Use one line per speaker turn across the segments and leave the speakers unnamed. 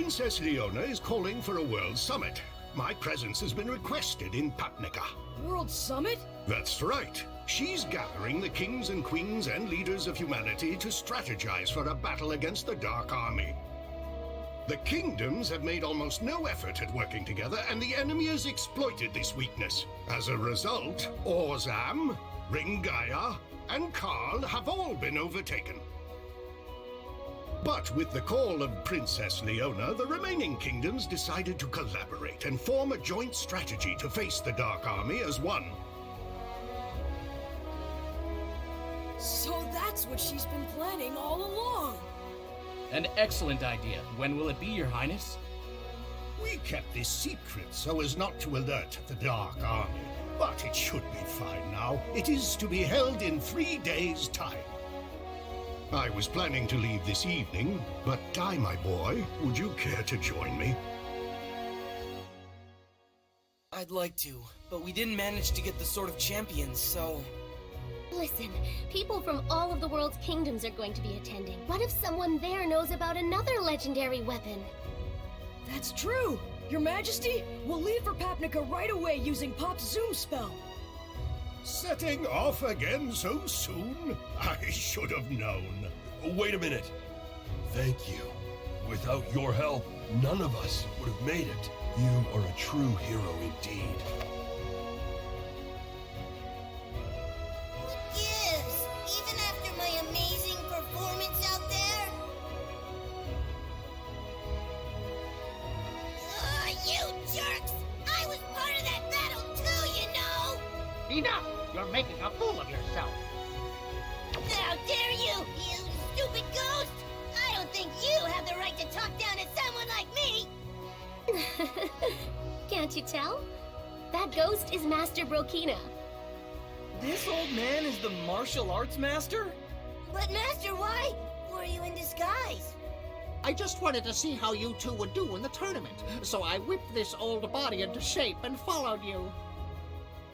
Princess Leona is calling for a world summit. My presence has been requested in Papnica.
World Summit?
That's right. She's gathering the kings and queens and leaders of humanity to strategize for a battle against the Dark Army. The kingdoms have made almost no effort at working together, and the enemy has exploited this weakness. As a result, Orzam, Ringaya, and Karl have all been overtaken. But with the call of Princess Leona, the remaining kingdoms decided to collaborate and form a joint strategy to face the Dark Army as one.
So that's what she's been planning all along.
An excellent idea. When will it be, Your Highness?
We kept this secret so as not to alert the Dark Army, but it should be fine now. It is to be held in 3 days' time. I was planning to leave this evening, but Dai, my boy, would you care to join me?
I'd like to, but we didn't manage to get the Sword of Champions, so...
Listen, people from all of the world's kingdoms are going to be attending. What if someone there knows about another legendary weapon?
That's true! Your Majesty, we'll leave for Papnica right away using Popp's Zoom spell.
Setting off again so soon? I should have known.
Wait a minute. Thank you. Without your help, none of us would have made it. You are a true hero indeed.
Who gives? Even after my amazing performance out there? You jerks! I was part of that battle too, you know!
Enough! You're making a fool of yourself.
How dare you, you stupid ghost! I don't think you have the right to talk down to someone like me!
Can't you tell? That ghost is Master Brokina.
This old man is the martial arts master?
But Master, why were you in disguise?
I just wanted to see how you two would do in the tournament, so I whipped this old body into shape and followed you.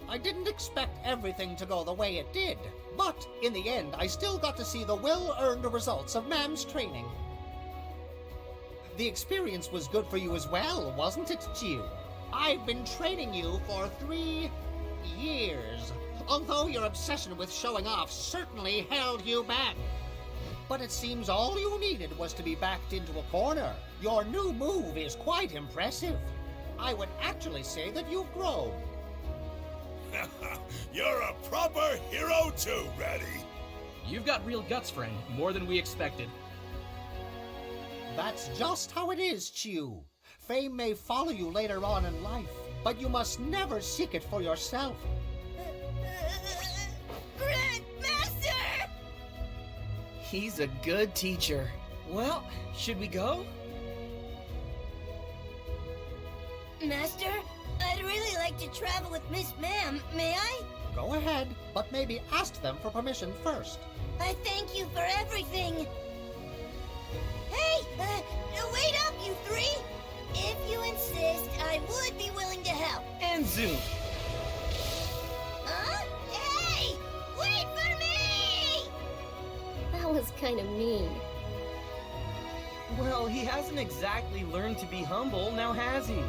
I didn't expect everything to go the way it did, but in the end, I still got to see the well-earned results of Maam's training. The experience was good for you as well, wasn't it, Chiu? I've been training you for 3 years, although your obsession with showing off certainly held you back. But it seems all you needed was to be backed into a corner. Your new move is quite impressive. I would actually say that you've grown.
You're a proper hero too, Ratty.
You've got real guts, friend. More than we expected.
That's just how it is, Chiu. Fame may follow you later on in life, but you must never seek it for yourself.
Grandmaster!
He's a good teacher. Well, should we go?
Master, I'd really like to travel with Miss Maam, may I?
Go ahead, but maybe ask them for permission first.
I thank you for everything. Hey, wait up, you three! If you insist, I would be willing to help.
And Zoom.
Huh? Hey! Wait for me!
That was kind of mean.
Well, he hasn't exactly learned to be humble, now has he?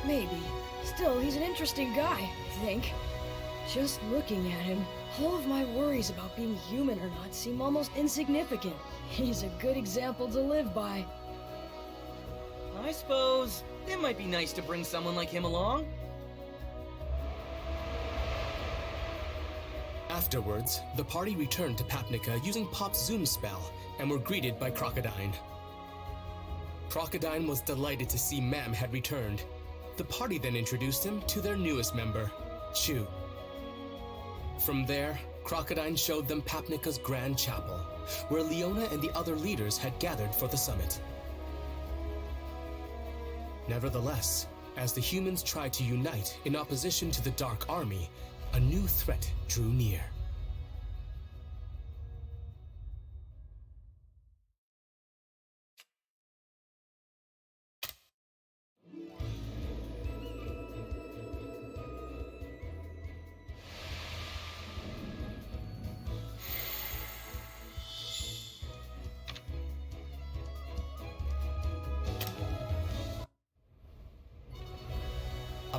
Maybe. Still, he's an interesting guy, I think. Just looking at him, all of my worries about being human or not seem almost insignificant. He's a good example to live by.
I suppose it might be nice to bring someone like him along.
Afterwards, the party returned to Papnica using Popp's Zoom spell and were greeted by Crocodine. Crocodine was delighted to see Maam had returned. The party then introduced him to their newest member, Chu. From there, Crocodine showed them Papnica's Grand Chapel, where Leona and the other leaders had gathered for the summit. Nevertheless, as the humans tried to unite in opposition to the Dark Army, a new threat drew near.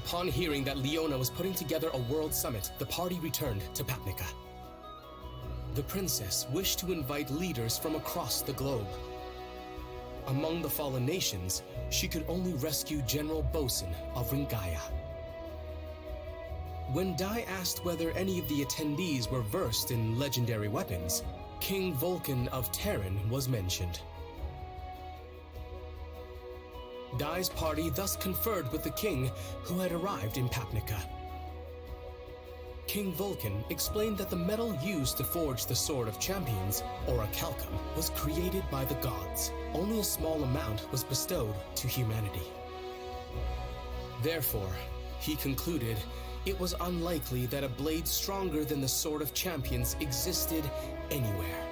Upon hearing that Leona was putting together a world summit, the party returned to Papnica. The princess wished to invite leaders from across the globe. Among the fallen nations, she could only rescue General Bosun of Ringaya. When Dai asked whether any of the attendees were versed in legendary weapons, King Vulcan of Terran was mentioned. Dai's party thus conferred with the king, who had arrived in Papnica. King Vulcan explained that the metal used to forge the Sword of Champions, Orichalcum, was created by the gods. Only a small amount was bestowed to humanity. Therefore, he concluded it was unlikely that a blade stronger than the Sword of Champions existed anywhere.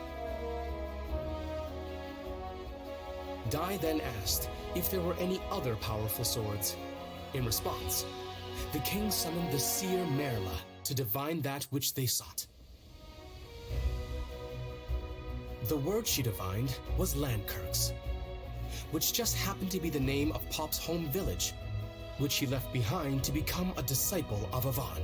Dai then asked if there were any other powerful swords. In response, the king summoned the seer Merla to divine that which they sought. The word she divined was Landkirks, which just happened to be the name of Popp's home village, which he left behind to become a disciple of Avan.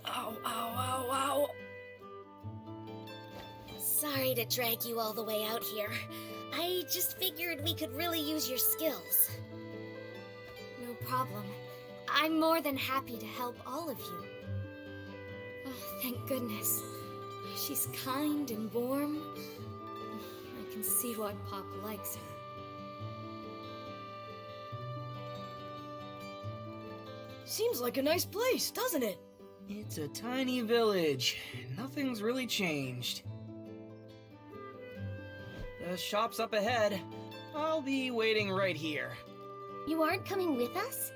Ow, ow, ow, ow.
Sorry to drag you all the way out here. I just figured we could really use your skills. No problem. I'm more than happy to help all of you. Oh, thank goodness. She's kind and warm. I can see why Popp likes her.
Seems like a nice place, doesn't it?
It's a tiny village. Nothing's really changed. The shop's up ahead. I'll be waiting right here.
You aren't coming with us?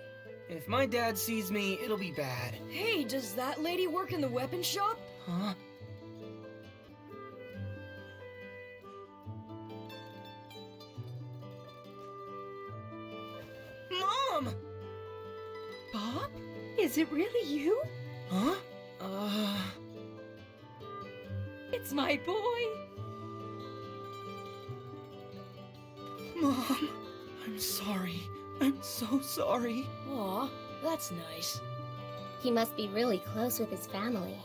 If my dad sees me, it'll be bad.
Hey, does that lady work in the weapon shop?
Huh? Mom!
Popp? Is it really you?
Huh?
It's my boy.
Mom, I'm sorry. I'm so sorry.
Aw, that's nice.
He must be really close with his family.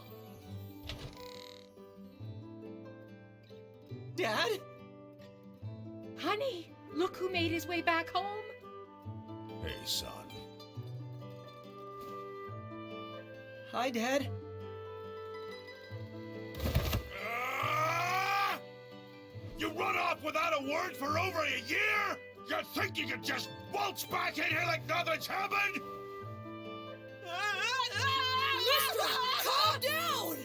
Dad?
Honey, look who made his way back home.
Hey, son.
Hi, Dad.
You run off without a word for over a year? You think you can just waltz back in here like nothing's happened?
Calm down!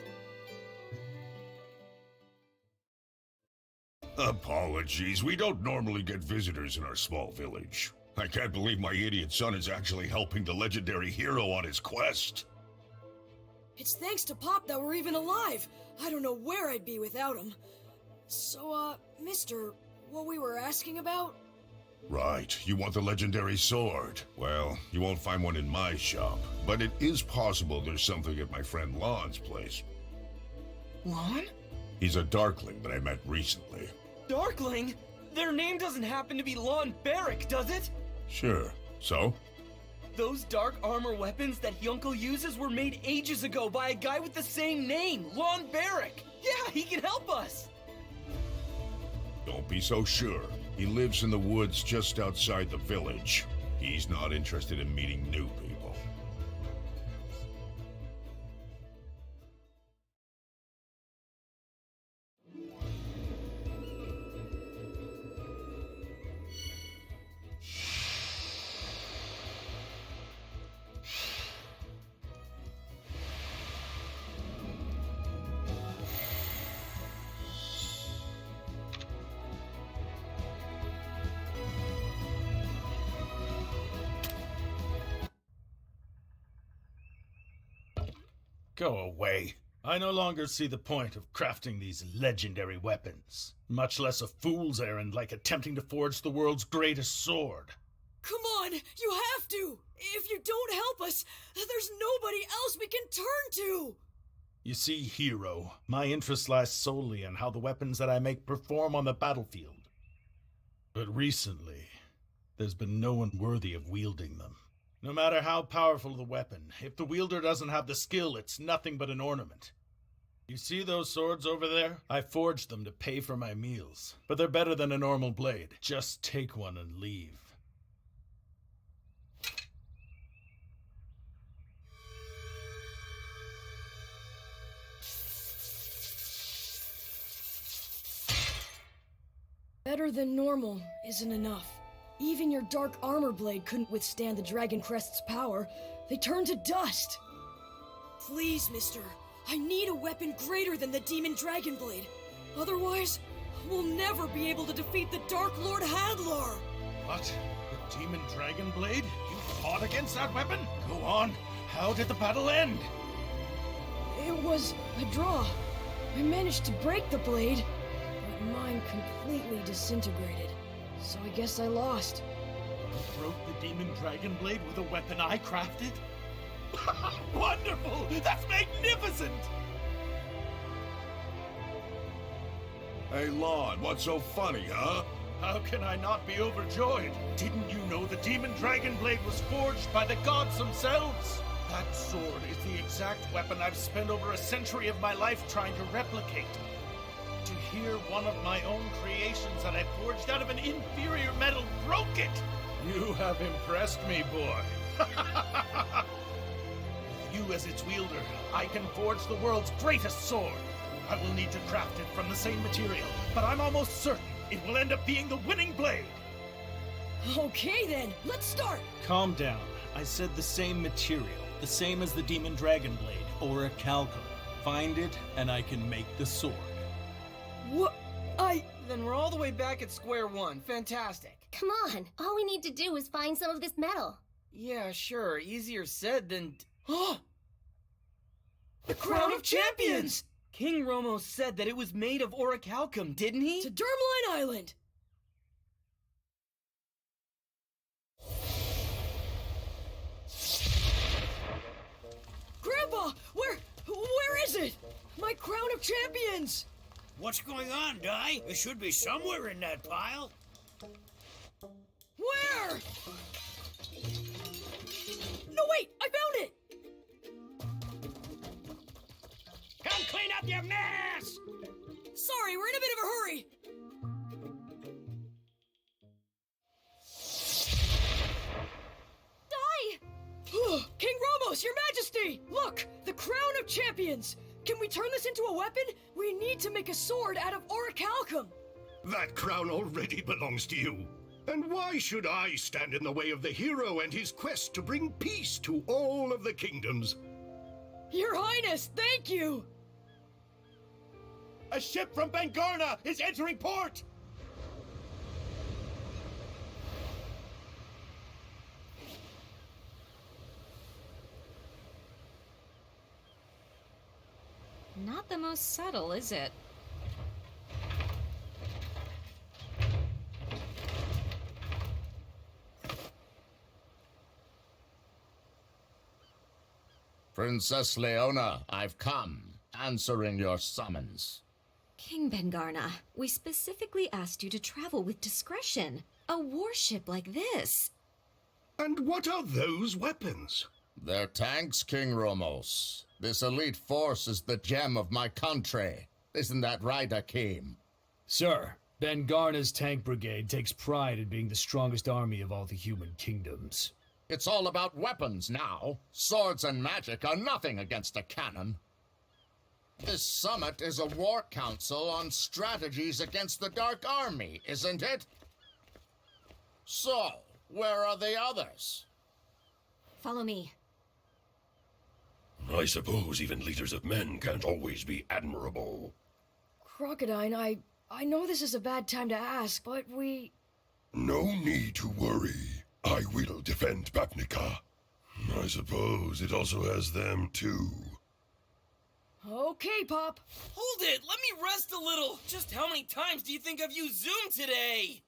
Apologies, we don't normally get visitors in our small village. I can't believe my idiot son is actually helping the legendary hero on his quest.
It's thanks to Popp that we're even alive. I don't know where I'd be without him. So, mister, what we were asking about?
Right, you want the legendary sword. Well, you won't find one in my shop, but it is possible there's something at my friend Lon's place.
Lon?
He's a darkling that I met recently.
Darkling? Their name doesn't happen to be Lon Beruk, does it?
Sure, so?
Those dark armor weapons that Yunko uses were made ages ago by a guy with the same name, Lon Beruk. Yeah, he can help us.
Don't be so sure. He lives in the woods just outside the village. He's not interested in meeting new people.
Go away. I no longer see the point of crafting these legendary weapons, much less a fool's errand like attempting to forge the world's greatest sword.
Come on, you have to! If you don't help us, there's nobody else we can turn to!
You see, hero, my interest lies solely in how the weapons that I make perform on the battlefield. But recently, there's been no one worthy of wielding them. No matter how powerful the weapon, if the wielder doesn't have the skill, it's nothing but an ornament. You see those swords over there? I forged them to pay for my meals, but they're better than a normal blade. Just take one and leave.
Better than normal isn't enough. Even your dark armor blade couldn't withstand the Dragon Crest's power. They turned to dust. Please, mister. I need a weapon greater than the Demon Dragon Blade. Otherwise, we'll never be able to defeat the Dark Lord Hadlar.
What? The Demon Dragon Blade? You fought against that weapon? Go on. How did the battle end?
It was a draw. I managed to break the blade, but mine completely disintegrated. So I guess I lost.
You broke the Demon Dragon Blade with a weapon I crafted? Wonderful! That's magnificent!
Hey, Lon, what's so funny, huh?
How can I not be overjoyed? Didn't you know the Demon Dragon Blade was forged by the gods themselves? That sword is the exact weapon I've spent over a century of my life trying to replicate. To hear one of my own creations that I forged out of an inferior metal broke it! You have impressed me, boy. With you as its wielder, I can forge the world's greatest sword. I will need to craft it from the same material, but I'm almost certain it will end up being the winning blade.
Okay then, let's start!
Calm down. I said the same material, the same as the Demon Dragon Blade, Orichalcum. Find it, and I can make the sword.
What?
Then we're all the way back at square one. Fantastic.
Come on, all we need to do is find some of this metal.
Yeah, sure. Easier said than... Oh!
The Crown of Champions!
King Romo said that it was made of Orichalcum, didn't he?
To Dermaline Island! Grandpa! Where is it? My Crown of Champions!
What's going on, Di? It should be somewhere in that pile.
Where? No, wait! I found it!
Come clean up your mess!
Sorry, we're in a bit of a hurry. Die! King Romos, your majesty! Look! The Crown of Champions! Can we turn this into a weapon? We need to make a sword out of Orichalcum!
That crown already belongs to you. And why should I stand in the way of the hero and his quest to bring peace to all of the kingdoms?
Your Highness, thank you!
A ship from Bengarna is entering port!
Not the most subtle, is it?
Princess Leona, I've come, answering your summons.
King Bengarna, we specifically asked you to travel with discretion. A warship like this.
And what are those weapons?
They're tanks, King Romos. This elite force is the gem of my country. Isn't that right, Akeem?
Sir, Bengarna's tank brigade takes pride in being the strongest army of all the human kingdoms.
It's all about weapons now. Swords and magic are nothing against a cannon. This summit is a war council on strategies against the Dark Army, isn't it? So, where are the others?
Follow me.
I suppose even leaders of men can't always be admirable.
Crocodine, I know this is a bad time to ask, but we...
No need to worry. I will defend Bapnica. I suppose it also has them too.
Okay, Popp.
Hold it! Let me rest a little! Just how many times do you think I've used Zoom today?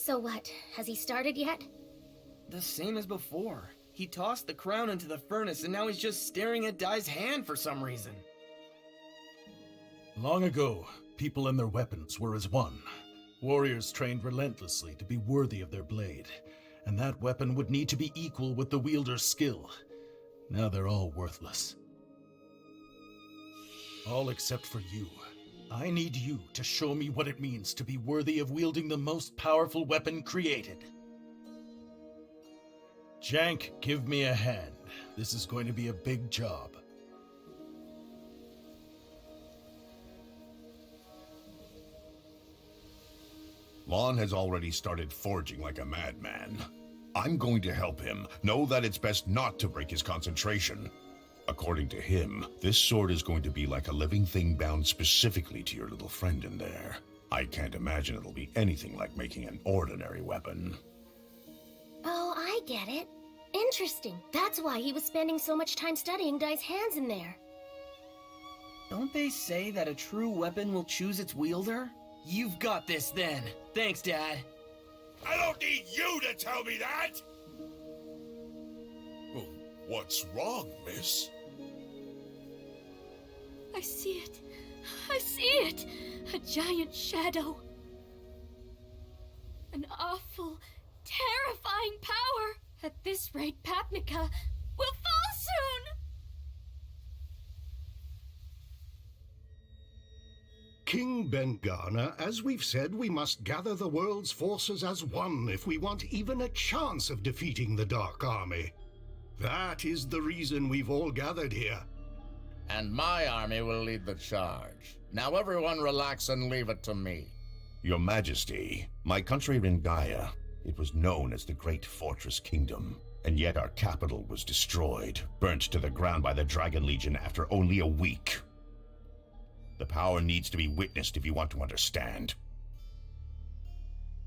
So what? Has he started yet?
The same as before. He tossed the crown into the furnace and now he's just staring at Dai's hand for some reason.
Long ago, people and their weapons were as one. Warriors trained relentlessly to be worthy of their blade, and that weapon would need to be equal with the wielder's skill. Now they're all worthless. All except for you. I need you to show me what it means to be worthy of wielding the most powerful weapon created. Jank, give me a hand. This is going to be a big job.
Lon has already started forging like a madman. I'm going to help him. Know that it's best not to break his concentration. According to him, this sword is going to be like a living thing bound specifically to your little friend in there. I can't imagine it'll be anything like making an ordinary weapon.
Oh, I get it. Interesting. That's why he was spending so much time studying Dai's hands in there.
Don't they say that a true weapon will choose its wielder? You've got this then. Thanks, Dad.
I don't need you to tell me that!
Oh, what's wrong, miss?
I see it. I see it. A giant shadow. An awful, terrifying power. At this rate, Papnica will fall soon!
King Ben-Garner, as we've said, we must gather the world's forces as one if we want even a chance of defeating the Dark Army. That is the reason we've all gathered here.
And my army will lead the charge. Now everyone relax and leave it to me.
Your Majesty, my country in Gaia, it was known as the Great Fortress Kingdom, and yet our capital was destroyed, burnt to the ground by the Dragon Legion after only a week. The power needs to be witnessed if you want to understand.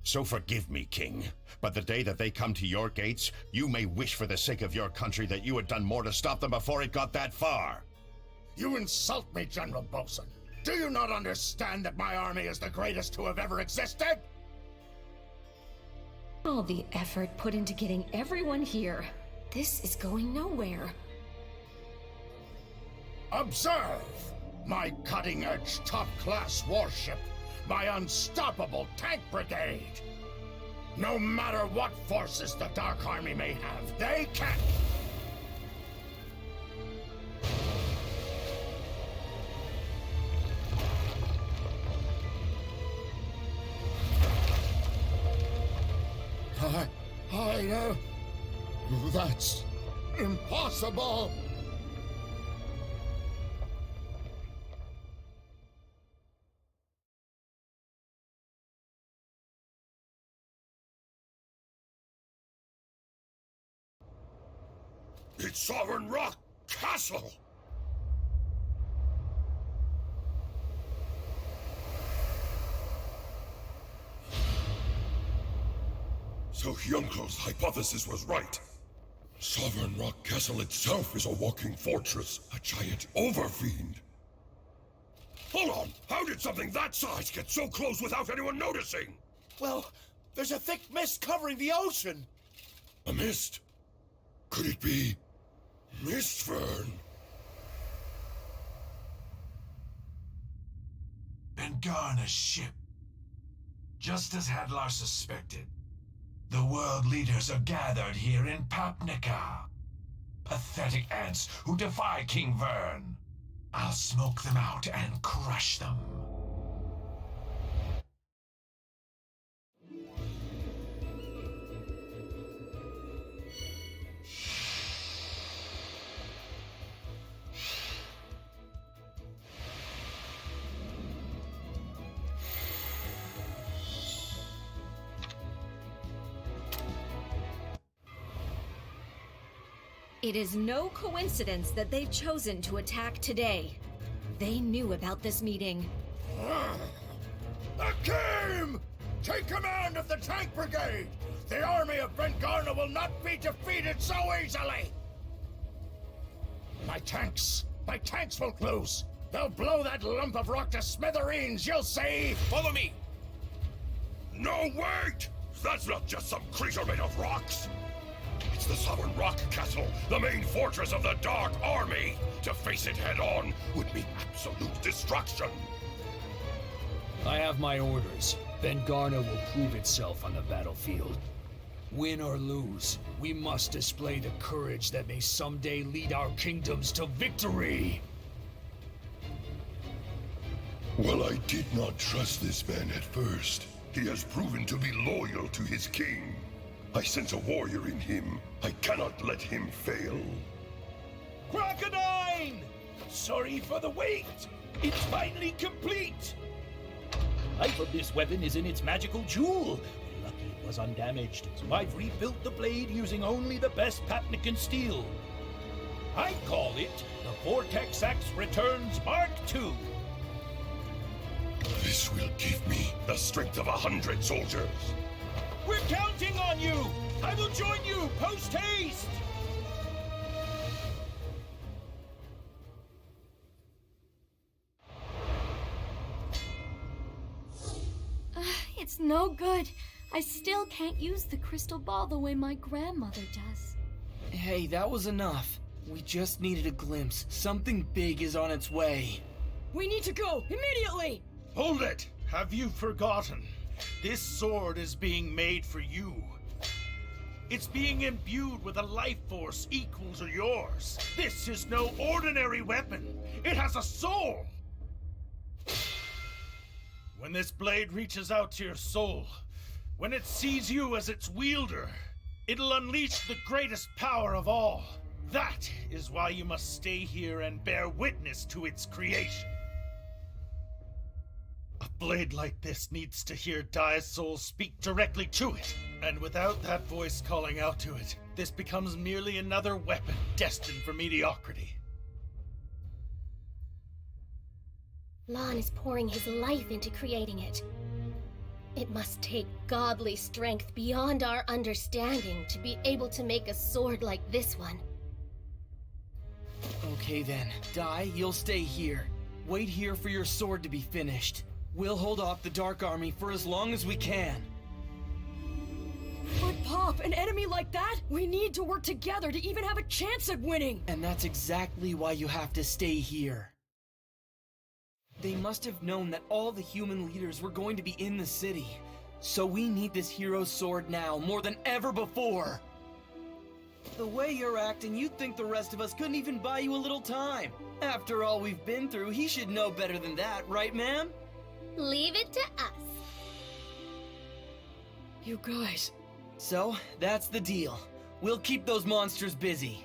So forgive me, King, but the day that they come to your gates, you may wish for the sake of your country that you had done more to stop them before it got that far.
You insult me, General Bosun. Do you not understand that my army is the greatest to have ever existed?
All the effort put into getting everyone here. This is going nowhere.
Observe! My cutting-edge, top-class warship. My unstoppable tank brigade. No matter what forces the Dark Army may have, they can't... I know. That's impossible.
It's Sovereign Rock Castle! So Hyuncle's hypothesis was right. Sovereign Rock Castle itself is a walking fortress, a giant overfiend. Hold on! How did something that size get so close without anyone noticing?
Well, there's a thick mist covering the ocean.
A mist? Could it be Myst-Vearn?
Ben-Garner's ship. Just as Hadlar suspected. The world leaders are gathered here in Papnica. Pathetic ants who defy King Vern. I'll smoke them out and crush them.
It is no coincidence that they've chosen to attack today. They knew about this meeting.
Akim! Take command of the tank brigade! The army of Ben-Garner will not be defeated so easily! My tanks won't lose! They'll blow that lump of rock to smithereens, you'll see!
Follow me! No, wait! That's not just some creature made of rocks! It's the Sovereign Rock Castle, the main fortress of the Dark Army! To face it head-on would mean absolute destruction!
I have my orders. Vearn will prove itself on the battlefield. Win or lose, we must display the courage that may someday lead our kingdoms to victory!
Well, I did not trust this man at first. He has proven to be loyal to his king. I sense a warrior in him. I cannot let him fail.
Crocodine! Sorry for the wait! It's finally complete! Life of this weapon is in its magical jewel. We're lucky it was undamaged, so I've rebuilt the blade using only the best Papnican steel. I call it the Vortex Axe Returns Mark II.
This will give me the strength of 100 soldiers.
We're counting on you! I will join you post-haste!
It's no good. I still can't use the crystal ball the way my grandmother does.
Hey, that was enough. We just needed a glimpse. Something big is on its way.
We need to go immediately!
Hold it! Have you forgotten? This sword is being made for you. It's being imbued with a life force equal to yours. This is no ordinary weapon. It has a soul. When this blade reaches out to your soul, when it sees you as its wielder, it'll unleash the greatest power of all. That is why you must stay here and bear witness to its creation. A blade like this needs to hear Dai's soul speak directly to it. And without that voice calling out to it, this becomes merely another weapon destined for mediocrity.
Lon is pouring his life into creating it. It must take godly strength beyond our understanding to be able to make a sword like this one.
Okay then, Dai, you'll stay here. Wait here for your sword to be finished. We'll hold off the Dark Army for as long as we can.
But Popp, an enemy like that? We need to work together to even have a chance at winning!
And that's exactly why you have to stay here. They must have known that all the human leaders were going to be in the city. So we need this hero's sword now, more than ever before. The way you're acting, you'd think the rest of us couldn't even buy you a little time. After all we've been through, he should know better than that, right, ma'am?
Leave it to us.
You guys...
So, that's the deal. We'll keep those monsters busy.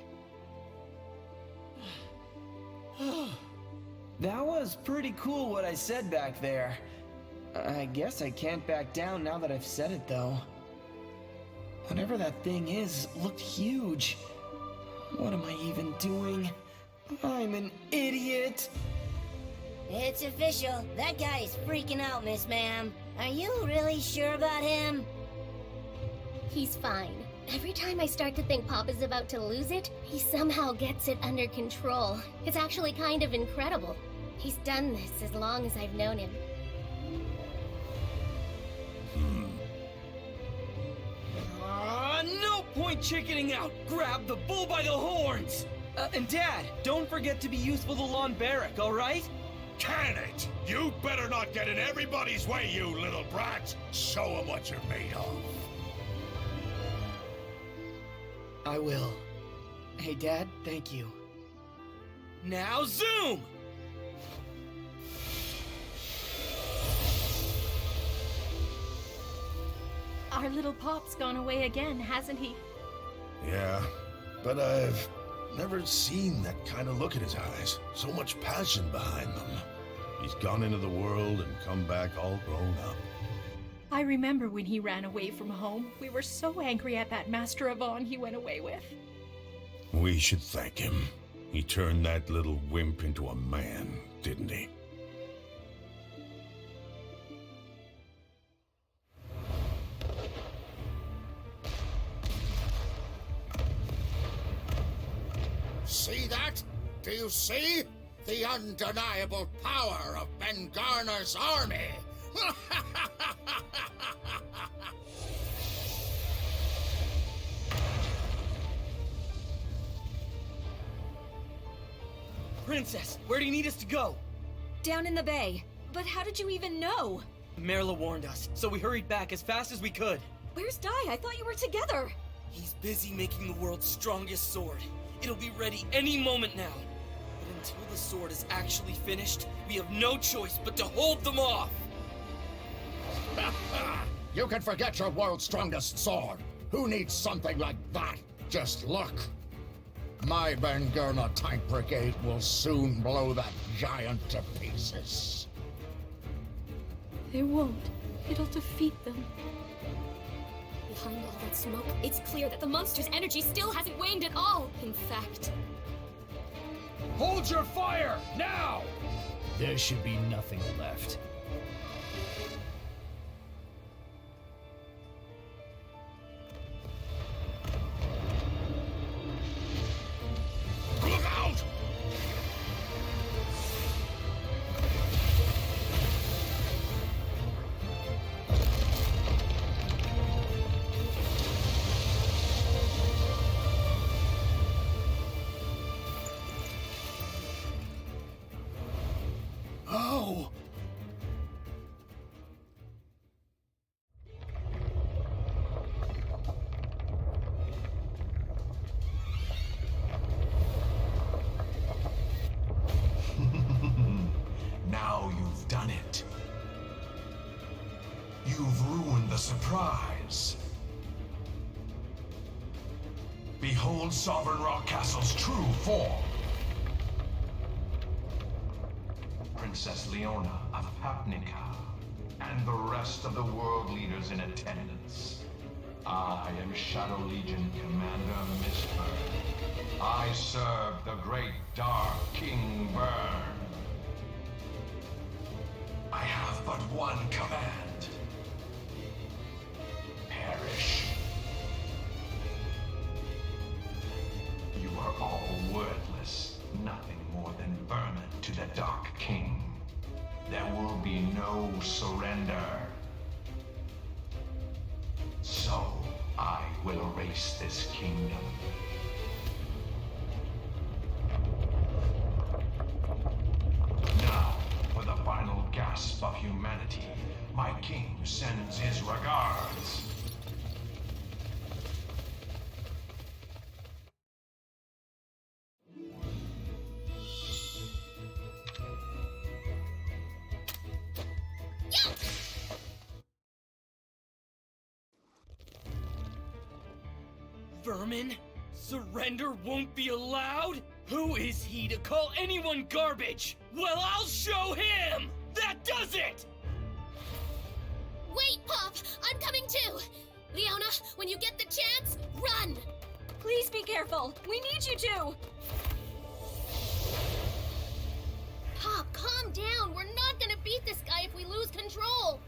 That was pretty cool what I said back there. I guess I can't back down now that I've said it, though. Whatever that thing is, looked huge. What am I even doing? I'm an idiot!
It's official. That guy is freaking out, Miss Maam. Are you really sure about him?
He's fine. Every time I start to think Popp is about to lose it, he somehow gets it under control. It's actually kind of incredible. He's done this as long as I've known him.
No point chickening out! Grab the bull by the horns! And Dad, don't forget to be useful to Lon Beruk, alright?
Can it? You better not get in everybody's way, you little brat! Show them what you're made of.
I will. Hey, Dad, thank you. Now zoom!
Our little Popp's gone away again, hasn't he?
Yeah, but I've never seen that kind of look in his eyes. So much passion behind them. He's gone into the world and come back all grown up.
I remember when he ran away from home. We were so angry at that Master of On he went away with.
We should thank him. He turned that little wimp into a man, didn't he?
See that? Do you see? The undeniable power of Vearn's army!
Princess, where do you need us to go?
Down in the bay. But how did you even know?
Merla warned us, so we hurried back as fast as we could.
Where's Dai? I thought you were together.
He's busy making the world's strongest sword. It'll be ready any moment now. But until the sword is actually finished, we have no choice but to hold them off!
You can forget your world's strongest sword. Who needs something like that? Just look. My Vengurna tank brigade will soon blow that giant to pieces.
They won't. It'll defeat them.
Behind all that smoke, it's clear that the monster's energy still hasn't waned at all. In fact...
Hold your fire, now!
There should be nothing left.
Look out!
Oh!
Now you've done it. You've ruined the surprise. Behold Sovereign Rock Castle's true form. Princess Leona of Papnica, and the rest of the world leaders in attendance. I am Shadow Legion Commander Myst-Vearn. I serve the great Dark King Vearn. I have but one command. Perish. You are all worthless, nothing more than vermin to the Dark King. There will be no surrender. So, I will erase this kingdom. Now, for the final gasp of humanity, my king sends his regards.
Vermin? Surrender won't be allowed? Who is he to call anyone garbage? Well, I'll show him! That does it!
Wait, Popp! I'm coming too! Leona, when you get the chance, run!
Please be careful. We need you to.
Popp, calm down. We're not gonna beat this guy if we lose control.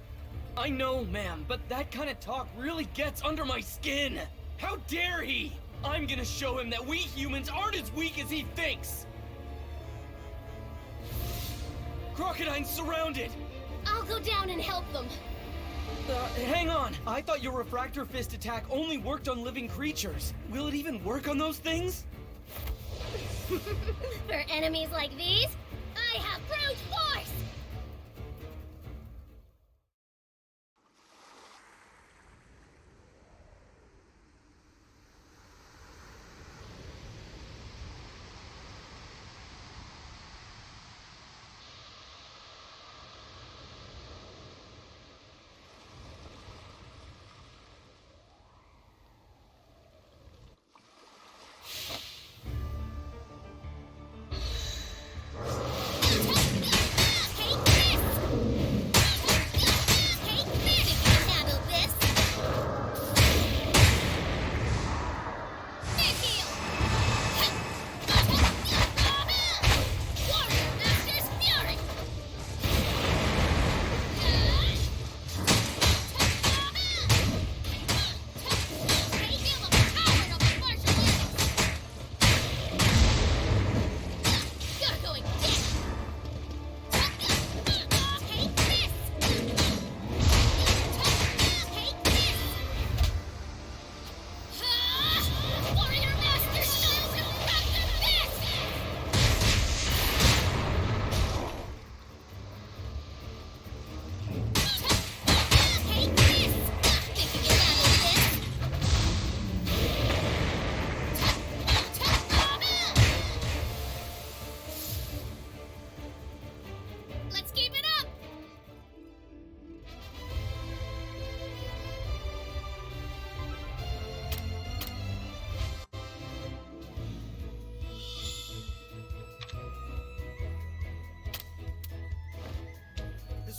I know, ma'am, but that kind of talk really gets under my skin. How dare he? I'm gonna show him that we humans aren't as weak as he thinks. Crocodine's surrounded.
I'll go down and help them.
Hang on. I thought your refractor fist attack only worked on living creatures. Will it even work on those things?
For enemies like these, I have brute force!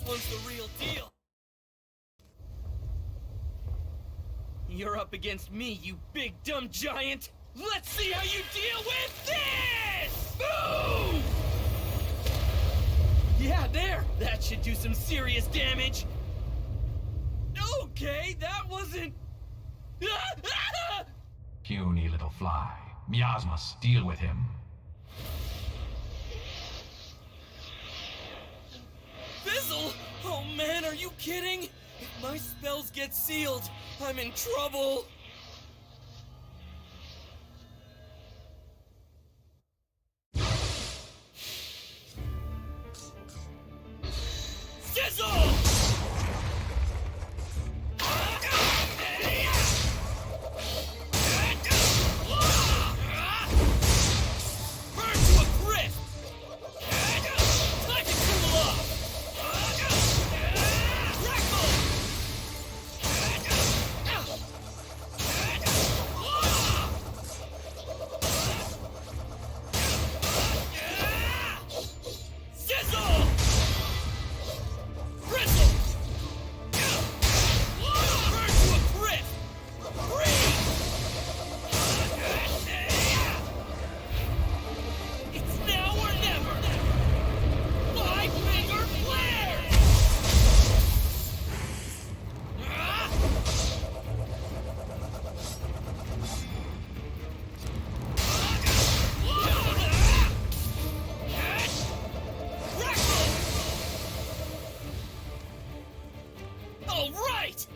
one's the real deal. You're up against me, you big dumb giant! Let's see how you deal with this! Boom! Yeah, there! That should do some serious damage! Okay, that wasn't...
Puny little fly. Miasmas, deal with him.
Fizzle? Oh man, are you kidding? If my spells get sealed, I'm in trouble! Sizzle! Burn to a crisp! Time to cool off! Crackle! Sizzle! Bristle! Burn to a crisp! Freeze! It's now or never! Five-finger flare! All right!